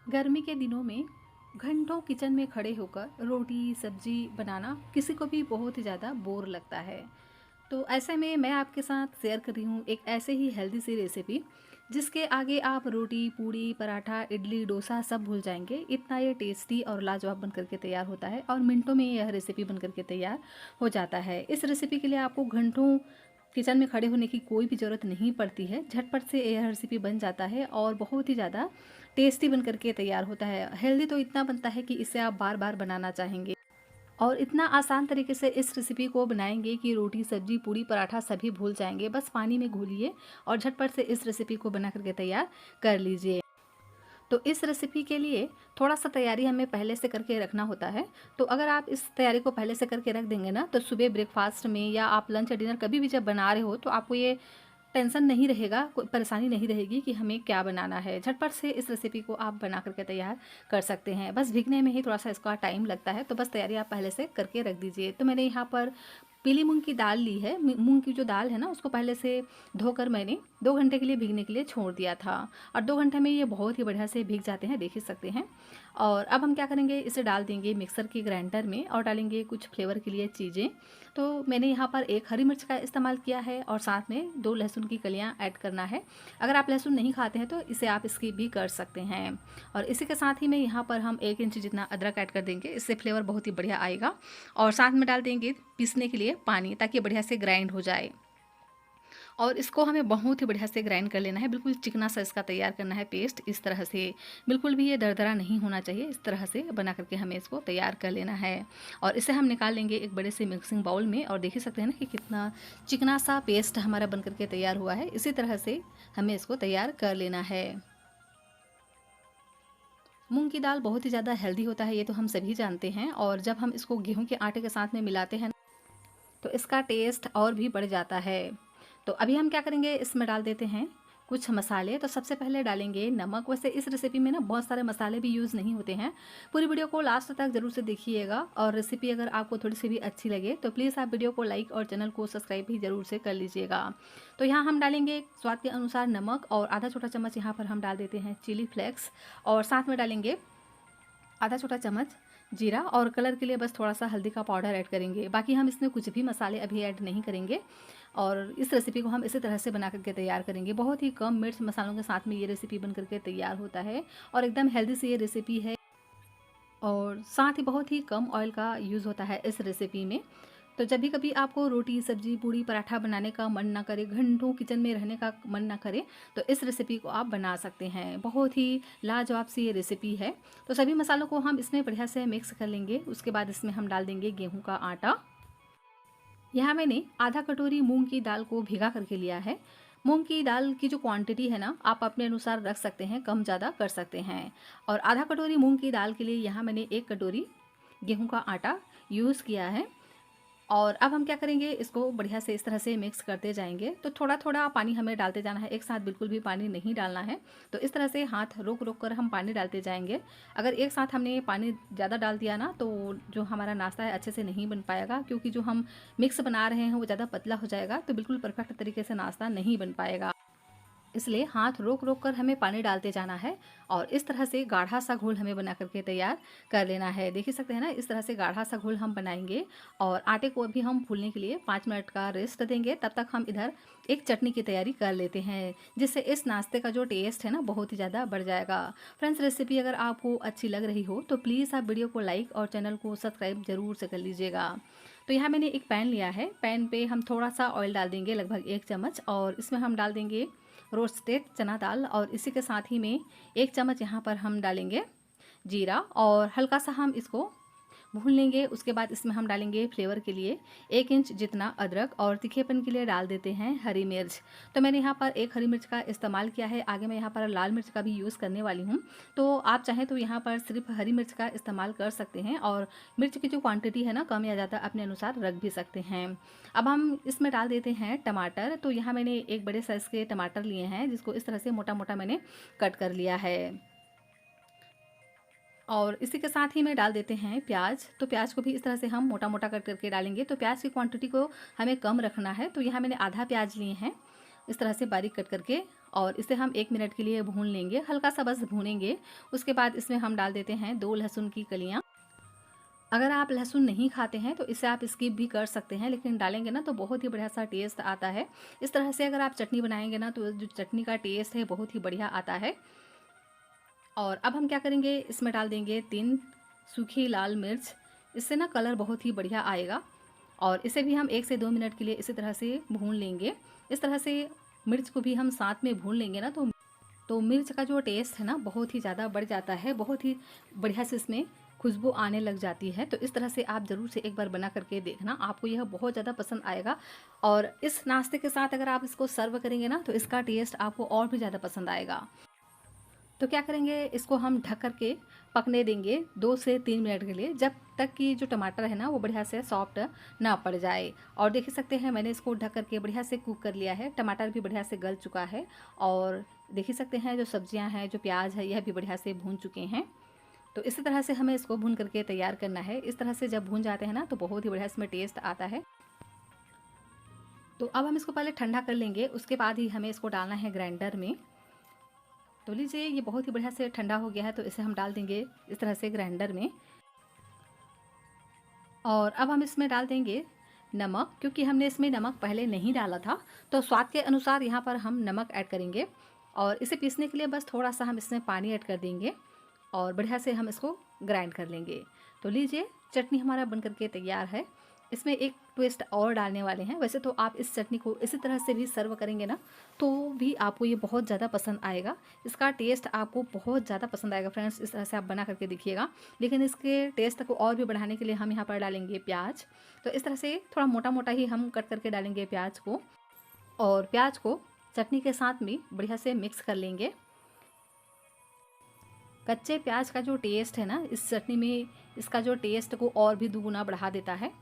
गर्मी के दिनों में घंटों किचन में खड़े होकर रोटी सब्जी बनाना किसी को भी बहुत ही ज़्यादा बोर लगता है। तो ऐसे में मैं आपके साथ शेयर कर रही हूँ एक ऐसे ही हेल्दी सी रेसिपी जिसके आगे आप रोटी पूड़ी पराठा इडली डोसा सब भूल जाएंगे। इतना ये टेस्टी और लाजवाब बन करके तैयार होता है और मिनटों में यह रेसिपी बन करके तैयार हो जाता है। इस रेसिपी के लिए आपको घंटों किचन में खड़े होने की कोई भी ज़रूरत नहीं पड़ती है। झटपट से यह रेसिपी बन जाता है और बहुत ही ज़्यादा टेस्टी बन करके तैयार होता है। हेल्दी तो इतना बनता है कि इसे आप बार बार बनाना चाहेंगे और इतना आसान तरीके से इस रेसिपी को बनाएंगे कि रोटी सब्जी पूड़ी पराठा सभी भूल जाएंगे। बस पानी में घोलिए और झटपट से इस रेसिपी को बना करके तैयार कर लीजिए। तो इस रेसिपी के लिए थोड़ा सा तैयारी हमें पहले से करके रखना होता है। तो अगर आप इस तैयारी को पहले से करके रख देंगे ना, तो सुबह ब्रेकफास्ट में या आप लंच या डिनर कभी भी जब बना रहे हो तो आपको ये टेंशन नहीं रहेगा, कोई परेशानी नहीं रहेगी कि हमें क्या बनाना है। झटपट से इस रेसिपी को आप बना करके तैयार कर सकते हैं। बस भीगने में ही थोड़ा सा इसका टाइम लगता है, तो बस तैयारी आप पहले से करके रख दीजिए। तो मैंने यहाँ पर पीली मूंग की दाल ली है। मूंग की जो दाल है ना, उसको पहले से धोकर मैंने 2 घंटे के लिए भीगने के लिए छोड़ दिया था और 2 घंटे में ये बहुत ही बढ़िया से भीग जाते हैं, देख ही सकते हैं। और अब हम क्या करेंगे, इसे डाल देंगे मिक्सर के ग्राइंडर में और डालेंगे कुछ फ्लेवर के लिए चीज़ें। तो मैंने यहाँ पर एक हरी मिर्च का इस्तेमाल किया है और साथ में 2 लहसुन की कलियाँ ऐड करना है। अगर आप लहसुन नहीं खाते हैं तो इसे आप स्किप भी कर सकते हैं। और इसी के साथ ही में यहाँ पर हम 1 इंच जितना अदरक ऐड कर देंगे, इससे फ्लेवर बहुत ही बढ़िया आएगा। और साथ में डाल देंगे पीसने के लिए पानी, ताकि बढ़िया से ग्राइंड हो जाए। और इसको हमें बहुत ही बढ़िया से ग्राइंड कर लेना है, बिल्कुल चिकना सा इसका तैयार करना है पेस्ट। इस तरह से बिल्कुल भी ये दरदरा नहीं होना चाहिए, इस तरह से बना करके हमें इसको तैयार कर लेना है। और इसे हम निकाल लेंगे एक बड़े से मिक्सिंग बाउल में और देख ही सकते हैं ना कि कितना चिकना सा पेस्ट हमारा बन करके तैयार हुआ है। इसी तरह से हमें इसको तैयार कर लेना है। मूंग की दाल बहुत ही ज़्यादा हेल्दी होता है, ये तो हम सभी जानते हैं। और जब हम इसको गेहूं के आटे के साथ में मिलाते हैं तो इसका टेस्ट और भी बढ़ जाता है। तो अभी हम क्या करेंगे, इसमें डाल देते हैं कुछ मसाले। तो सबसे पहले डालेंगे नमक। वैसे इस रेसिपी में ना बहुत सारे मसाले भी यूज़ नहीं होते हैं। पूरी वीडियो को लास्ट तक जरूर से देखिएगा और रेसिपी अगर आपको थोड़ी सी भी अच्छी लगे तो प्लीज़ आप वीडियो को लाइक और चैनल को सब्सक्राइब भी ज़रूर से कर लीजिएगा। तो यहाँ हम डालेंगे स्वाद के अनुसार नमक और आधा छोटा चम्मच यहाँ पर हम डाल देते हैं चिली फ्लेक्स और साथ में डालेंगे आधा छोटा चम्मच जीरा और कलर के लिए बस थोड़ा सा हल्दी का पाउडर ऐड करेंगे। बाकी हम इसमें कुछ भी मसाले अभी ऐड नहीं करेंगे। और इस रेसिपी को हम इसी तरह से बना करके तैयार करेंगे। बहुत ही कम मिर्च मसालों के साथ में ये रेसिपी बन करके तैयार होता है और एकदम हेल्दी सी ये रेसिपी है और साथ ही बहुत ही कम ऑयल का यूज़ होता है इस रेसिपी में। तो जब भी कभी आपको रोटी सब्जी पूड़ी पराठा बनाने का मन ना करे, घंटों किचन में रहने का मन ना करे, तो इस रेसिपी को आप बना सकते हैं। बहुत ही लाजवाब सी ये रेसिपी है। तो सभी मसालों को हम इसमें बढ़िया से मिक्स कर लेंगे। उसके बाद इसमें हम डाल देंगे गेहूं का आटा। यहाँ मैंने आधा कटोरी मूंग की दाल को भिगा करके लिया है। मूंग की दाल की जो क्वांटिटी है ना, आप अपने अनुसार रख सकते हैं, कम ज़्यादा कर सकते हैं। और आधा कटोरी मूंग की दाल के लिए यहाँ मैंने 1 कटोरी गेहूं का आटा यूज़ किया है। और अब हम क्या करेंगे, इसको बढ़िया से इस तरह से मिक्स करते जाएंगे। तो थोड़ा थोड़ा पानी हमें डालते जाना है, एक साथ बिल्कुल भी पानी नहीं डालना है। तो इस तरह से हाथ रोक रोक कर हम पानी डालते जाएंगे। अगर एक साथ हमने पानी ज़्यादा डाल दिया ना, तो जो हमारा नाश्ता है अच्छे से नहीं बन पाएगा, क्योंकि जो हम मिक्स बना रहे हैं वो ज़्यादा पतला हो जाएगा, तो बिल्कुल परफेक्ट तरीके से नाश्ता नहीं बन पाएगा। इसलिए हाथ रोक रोक कर हमें पानी डालते जाना है और इस तरह से गाढ़ा सा घोल हमें बना करके तैयार कर लेना है। देख ही सकते हैं ना, इस तरह से गाढ़ा सा घोल हम बनाएंगे और आटे को भी हम फूलने के लिए 5 मिनट का रेस्ट देंगे। तब तक हम इधर एक चटनी की तैयारी कर लेते हैं, जिससे इस नाश्ते का जो टेस्ट है ना बहुत ही ज़्यादा बढ़ जाएगा। फ्रेंड्स, रेसिपी अगर आपको अच्छी लग रही हो तो प्लीज़ आप वीडियो को लाइक और चैनल को सब्सक्राइब ज़रूर से कर लीजिएगा। तो यहाँ मैंने एक पैन लिया है, पैन पे हम थोड़ा सा ऑयल डाल देंगे, लगभग 1 चम्मच। और इसमें हम डाल देंगे रोस्टेड चना दाल और इसी के साथ ही में 1 चम्मच यहाँ पर हम डालेंगे जीरा और हल्का सा हम इसको भून लेंगे। उसके बाद इसमें हम डालेंगे फ्लेवर के लिए 1 इंच जितना अदरक और तीखेपन के लिए डाल देते हैं हरी मिर्च। तो मैंने यहाँ पर 1 हरी मिर्च का इस्तेमाल किया है, आगे मैं यहाँ पर लाल मिर्च का भी यूज़ करने वाली हूँ। तो आप चाहें तो यहाँ पर सिर्फ हरी मिर्च का इस्तेमाल कर सकते हैं और मिर्च की जो क्वांटिटी है ना, कम या ज़्यादा अपने अनुसार रख भी सकते हैं। अब हम इसमें डाल देते हैं टमाटर। तो यहाँ मैंने एक बड़े साइज़ के टमाटर लिए हैं, जिसको इस तरह से मोटा मोटा मैंने कट कर लिया है। और इसी के साथ ही में डाल देते हैं प्याज। तो प्याज को भी इस तरह से हम मोटा मोटा कट करके डालेंगे। तो प्याज की क्वांटिटी को हमें कम रखना है। तो यहाँ मैंने आधा प्याज लिए हैं इस तरह से बारीक कट करके, और इसे हम 1 मिनट के लिए भून लेंगे, हल्का सा बस भूनेंगे। उसके बाद इसमें हम डाल देते हैं 2 लहसुन की कलियाँ। अगर आप लहसुन नहीं खाते हैं तो इसे आप स्किप भी कर सकते हैं, लेकिन डालेंगे ना तो बहुत ही बढ़िया सा टेस्ट आता है। इस तरह से अगर आप चटनी बनाएंगे ना तो जो चटनी का टेस्ट है बहुत ही बढ़िया आता है। और अब हम क्या करेंगे, इसमें डाल देंगे 3 सूखी लाल मिर्च। इससे ना कलर बहुत ही बढ़िया आएगा, और इसे भी हम 1 से 2 मिनट के लिए इसी तरह से भून लेंगे। इस तरह से मिर्च को भी हम साथ में भून लेंगे ना तो मिर्च का जो टेस्ट है ना बहुत ही ज़्यादा बढ़ जाता है, बहुत ही बढ़िया से इसमें खुशबू आने लग जाती है। तो इस तरह से आप ज़रूर से एक बार बना करके देखना, आपको यह बहुत ज़्यादा पसंद आएगा। और इस नाश्ते के साथ अगर आप इसको सर्व करेंगे ना तो इसका टेस्ट आपको और भी ज़्यादा पसंद आएगा। तो क्या करेंगे, इसको हम ढक करके पकने देंगे 2 से 3 मिनट के लिए, जब तक कि जो टमाटर है ना वो बढ़िया से सॉफ्ट ना पड़ जाए। और देख सकते हैं मैंने इसको ढक करके बढ़िया से कुक कर लिया है, टमाटर भी बढ़िया से गल चुका है। और देख ही सकते हैं जो सब्जियां हैं, जो प्याज है, यह भी बढ़िया से भून चुके हैं। तो इसी तरह से हमें इसको भून करके तैयार करना है। इस तरह से जब भून जाते हैं ना तो बहुत ही बढ़िया इसमें टेस्ट आता है। तो अब हम इसको पहले ठंडा कर लेंगे, उसके बाद ही हमें इसको डालना है ग्राइंडर में। तो लीजिए ये बहुत ही बढ़िया से ठंडा हो गया है, तो इसे हम डाल देंगे इस तरह से ग्राइंडर में। और अब हम इसमें डाल देंगे नमक, क्योंकि हमने इसमें नमक पहले नहीं डाला था, तो स्वाद के अनुसार यहाँ पर हम नमक ऐड करेंगे। और इसे पीसने के लिए बस थोड़ा सा हम इसमें पानी ऐड कर देंगे और बढ़िया से हम इसको ग्राइंड कर लेंगे। तो लीजिए चटनी हमारा बन करके तैयार है। इसमें एक ट्विस्ट और डालने वाले हैं। वैसे तो आप इस चटनी को इसी तरह से भी सर्व करेंगे ना तो भी आपको ये बहुत ज़्यादा पसंद आएगा, इसका टेस्ट आपको बहुत ज़्यादा पसंद आएगा फ्रेंड्स। इस तरह से आप बना करके देखिएगा। लेकिन इसके टेस्ट को और भी बढ़ाने के लिए हम यहाँ पर डालेंगे प्याज। तो इस तरह से थोड़ा मोटा मोटा ही हम कट करके डालेंगे प्याज को, और प्याज को चटनी के साथ में बढ़िया से मिक्स कर लेंगे। कच्चे प्याज का जो टेस्ट है ना इस चटनी में, इसका जो टेस्ट को और भी दुगुना बढ़ा देता है।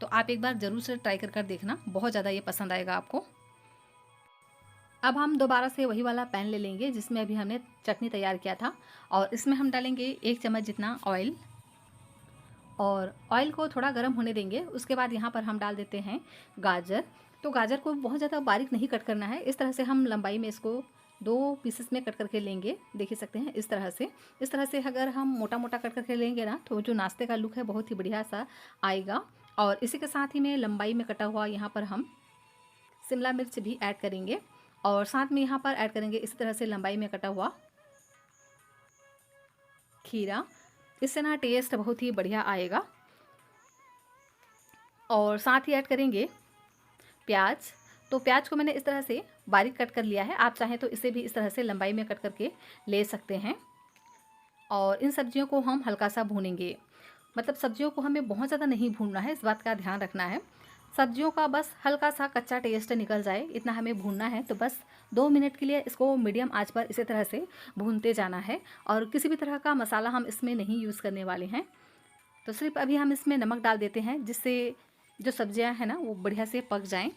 तो आप एक बार ज़रूर से ट्राई कर देखना, बहुत ज़्यादा ये पसंद आएगा आपको। अब हम दोबारा से वही वाला पैन ले लेंगे जिसमें अभी हमने चटनी तैयार किया था, और इसमें हम डालेंगे 1 चम्मच जितना ऑयल, और ऑयल को थोड़ा गर्म होने देंगे। उसके बाद यहाँ पर हम डाल देते हैं गाजर। तो गाजर को बहुत ज़्यादा बारीक नहीं कट करना है, इस तरह से हम लंबाई में इसको 2 पीसेस में कट करके लेंगे। देख सकते हैं इस तरह से। इस तरह से अगर हम मोटा मोटा कट करके लेंगे ना तो जो नाश्ते का लुक है बहुत ही बढ़िया सा आएगा। और इसी के साथ ही में लंबाई में कटा हुआ यहाँ पर हम शिमला मिर्च भी ऐड करेंगे, और साथ में यहाँ पर ऐड करेंगे इसी तरह से लंबाई में कटा हुआ खीरा। इससे ना टेस्ट बहुत ही बढ़िया आएगा। और साथ ही ऐड करेंगे प्याज। तो प्याज को मैंने इस तरह से बारीक कट कर लिया है, आप चाहें तो इसे भी इस तरह से लंबाई में कट करके ले सकते हैं। और इन सब्जियों को हम हल्का सा भूनेंगे, मतलब सब्जियों को हमें बहुत ज़्यादा नहीं भूनना है, इस बात का ध्यान रखना है। सब्जियों का बस हल्का सा कच्चा टेस्ट निकल जाए इतना हमें भूनना है। तो बस 2 मिनट के लिए इसको मीडियम आंच पर इसी तरह से भूनते जाना है, और किसी भी तरह का मसाला हम इसमें नहीं यूज़ करने वाले हैं। तो सिर्फ अभी हम इसमें नमक डाल देते हैं जिससे जो सब्जियां हैं ना वो बढ़िया से पक जाएं।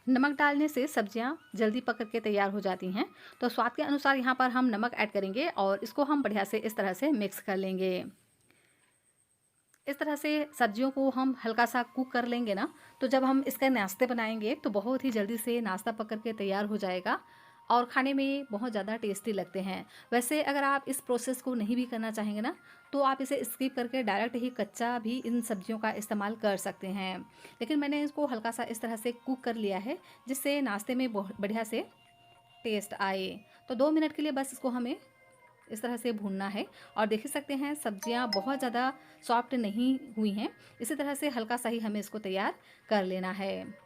नमक डालने से सब्जियां जल्दी पक करके तैयार हो जाती हैं। तो स्वाद के अनुसार यहाँ पर हम नमक ऐड करेंगे और इसको हम बढ़िया से इस तरह से मिक्स कर लेंगे। इस तरह से सब्जियों को हम हल्का सा कुक कर लेंगे ना तो जब हम इसके नाश्ते बनाएंगे तो बहुत ही जल्दी से नाश्ता पक करके तैयार हो जाएगा, और खाने में बहुत ज़्यादा टेस्टी लगते हैं। वैसे अगर आप इस प्रोसेस को नहीं भी करना चाहेंगे ना तो आप इसे स्किप करके डायरेक्ट ही कच्चा भी इन सब्जियों का इस्तेमाल कर सकते हैं, लेकिन मैंने इसको हल्का सा इस तरह से कुक कर लिया है जिससे नाश्ते में बहुत बढ़िया से टेस्ट आए। तो 2 मिनट के लिए बस इसको हमें इस तरह से भूनना है। और देख सकते हैं सब्जियां बहुत ज़्यादा सॉफ्ट नहीं हुई हैं, इसी तरह से हल्का सा ही हमें इसको तैयार कर लेना है।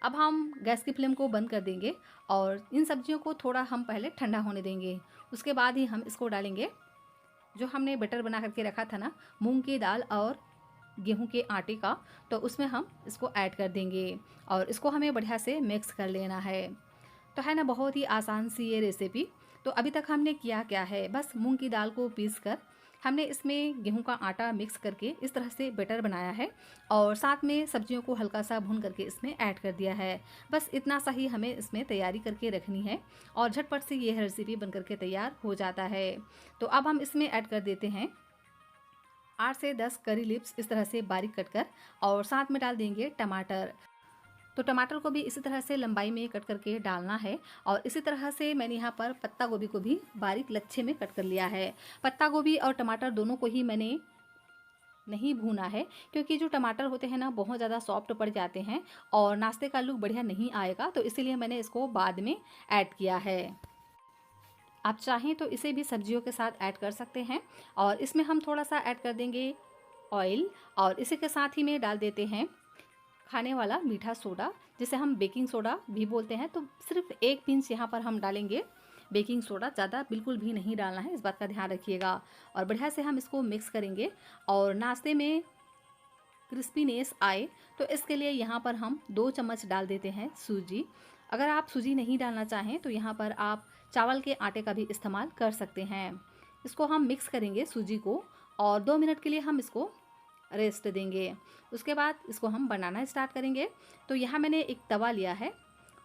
अब हम गैस की फ्लेम को बंद कर देंगे और इन सब्जियों को थोड़ा हम पहले ठंडा होने देंगे। उसके बाद ही हम इसको डालेंगे जो हमने बटर बना करके रखा था ना मूंग की दाल और गेहूं के आटे का, तो उसमें हम इसको ऐड कर देंगे और इसको हमें बढ़िया से मिक्स कर लेना है। तो है ना बहुत ही आसान सी ये रेसिपी। तो अभी तक हमने किया क्या है, बस मूंग की दाल को पीस कर हमने इसमें गेहूं का आटा मिक्स करके इस तरह से बैटर बनाया है, और साथ में सब्जियों को हल्का सा भून करके इसमें ऐड कर दिया है। बस इतना सा ही हमें इसमें तैयारी करके रखनी है और झटपट से ये रेसिपी बन करके तैयार हो जाता है। तो अब हम इसमें ऐड कर देते हैं 8 से 10 करी लिप्स इस तरह से बारीक कट कर, और साथ में डाल देंगे टमाटर। तो टमाटर को भी इसी तरह से लंबाई में कट करके डालना है। और इसी तरह से मैंने यहाँ पर पत्ता गोभी को भी बारीक लच्छे में कट कर लिया है। पत्ता गोभी और टमाटर दोनों को ही मैंने नहीं भूना है, क्योंकि जो टमाटर होते हैं ना बहुत ज़्यादा सॉफ्ट पड़ जाते हैं और नाश्ते का लुक बढ़िया नहीं आएगा, तो इसीलिए मैंने इसको बाद में ऐड किया है। आप चाहें तो इसे भी सब्जियों के साथ ऐड कर सकते हैं। और इसमें हम थोड़ा सा ऐड कर देंगे ऑयल, और इसी के साथ ही में डाल देते हैं खाने वाला मीठा सोडा, जिसे हम बेकिंग सोडा भी बोलते हैं। तो सिर्फ 1 पिंच यहाँ पर हम डालेंगे बेकिंग सोडा, ज़्यादा बिल्कुल भी नहीं डालना है, इस बात का ध्यान रखिएगा। और बढ़िया से हम इसको मिक्स करेंगे और नाश्ते में क्रिस्पीनेस आए तो इसके लिए यहाँ पर हम 2 चम्मच डाल देते हैं सूजी। अगर आप सूजी नहीं डालना चाहें तो यहाँ पर आप चावल के आटे का भी इस्तेमाल कर सकते हैं। इसको हम मिक्स करेंगे सूजी को और 2 मिनट के लिए हम इसको रेस्ट देंगे। उसके बाद इसको हम बनाना स्टार्ट करेंगे। तो यहाँ मैंने एक तवा लिया है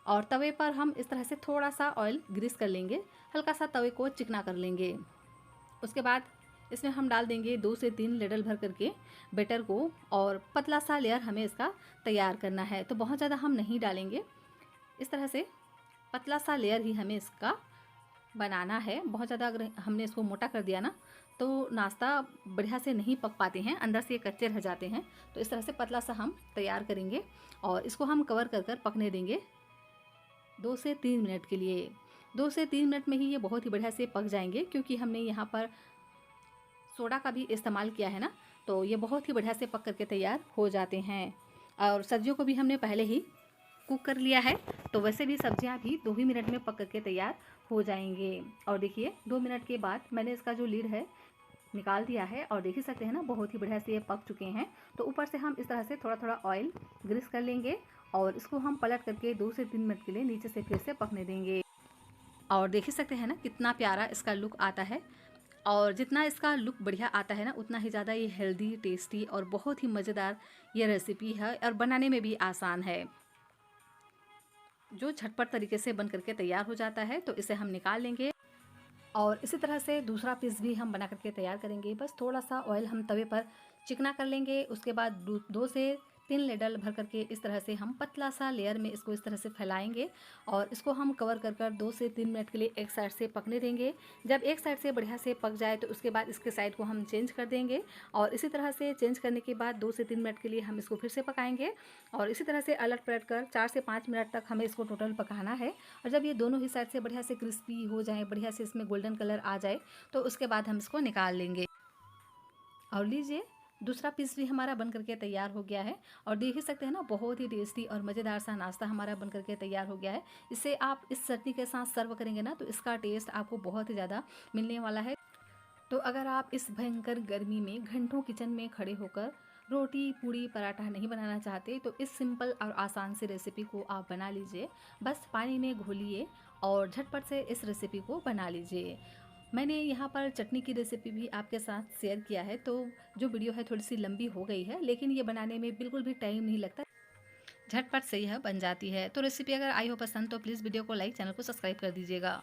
और तवे पर हम इस तरह से थोड़ा सा ऑयल ग्रीस कर लेंगे, हल्का सा तवे को चिकना कर लेंगे। उसके बाद इसमें हम डाल देंगे 2 से 3 लेडल भर करके बैटर को, और पतला सा लेयर हमें इसका तैयार करना है। तो बहुत ज़्यादा हम नहीं डालेंगे, इस तरह से पतला सा लेयर ही हमें इसका बनाना है। बहुत ज़्यादा अगर हमने इसको मोटा कर दिया ना तो नाश्ता बढ़िया से नहीं पक पाते हैं, अंदर से ये कच्चे रह जाते हैं। तो इस तरह से पतला सा हम तैयार करेंगे और इसको हम कवर कर पकने देंगे 2 से 3 मिनट के लिए। 2 से 3 मिनट में ही ये बहुत ही बढ़िया से पक जाएंगे, क्योंकि हमने यहाँ पर सोडा का भी इस्तेमाल किया है ना, तो ये बहुत ही बढ़िया से पक करके तैयार हो जाते हैं। और सब्जियों को भी हमने पहले ही कुक कर लिया है, तो वैसे भी सब्जियां भी 2 ही मिनट में पक करके तैयार हो जाएंगे। और देखिए 2 मिनट के बाद मैंने इसका जो लीड है निकाल दिया है और देख ही सकते हैं ना बहुत ही बढ़िया से ये पक चुके हैं। तो ऊपर से हम इस तरह से थोड़ा थोड़ा ऑयल ग्रीस कर लेंगे और इसको हम पलट करके 2 से 3 मिनट के लिए नीचे से फिर से पकने देंगे। और देख ही सकते हैं ना कितना प्यारा इसका लुक आता है। और जितना इसका लुक बढ़िया आता है ना उतना ही ज़्यादा ये हेल्दी, टेस्टी और बहुत ही मज़ेदार ये रेसिपी है, और बनाने में भी आसान है, जो झटपट तरीके से बन करके तैयार हो जाता है। तो इसे हम निकाल लेंगे और इसी तरह से दूसरा पीस भी हम बना करके तैयार करेंगे। बस थोड़ा सा ऑयल हम तवे पर चिकना कर लेंगे। उसके बाद 2 से 3 लेडल भर करके इस तरह से हम पतला सा लेयर में इसको इस तरह से फैलाएंगे और इसको हम कवर कर 2 से 3 मिनट के लिए एक साइड से पकने देंगे। जब एक साइड से बढ़िया से पक जाए तो उसके बाद इसके साइड को हम चेंज कर देंगे और इसी तरह से चेंज करने के बाद 2 से 3 मिनट के लिए हम इसको फिर से पकाएंगे और इसी तरह से अलट पलट कर 4 से 5 मिनट तक हमें इसको टोटल पकाना है। और जब ये दोनों ही साइड से बढ़िया से क्रिस्पी हो जाए, बढ़िया से इसमें गोल्डन कलर आ जाए, तो उसके बाद हम इसको निकाल लेंगे। और लीजिए दूसरा पीस भी हमारा बन करके तैयार हो गया है और देख ही सकते हैं ना बहुत ही टेस्टी और मज़ेदार सा नाश्ता हमारा बन करके तैयार हो गया है। इसे आप इस चटनी के साथ सर्व करेंगे ना तो इसका टेस्ट आपको बहुत ही ज़्यादा मिलने वाला है। तो अगर आप इस भयंकर गर्मी में घंटों किचन में खड़े होकर रोटी, पूड़ी, पराठा नहीं बनाना चाहते तो इस सिंपल और आसान सी रेसिपी को आप बना लीजिए। बस पानी में घोलिए और झटपट से इस रेसिपी को बना लीजिए। मैंने यहाँ पर चटनी की रेसिपी भी आपके साथ शेयर किया है, तो जो वीडियो है थोड़ी सी लंबी हो गई है, लेकिन ये बनाने में बिल्कुल भी टाइम नहीं लगता, झटपट से यह बन जाती है। तो रेसिपी अगर आई हो पसंद तो प्लीज़ वीडियो को लाइक, चैनल को सब्सक्राइब कर दीजिएगा।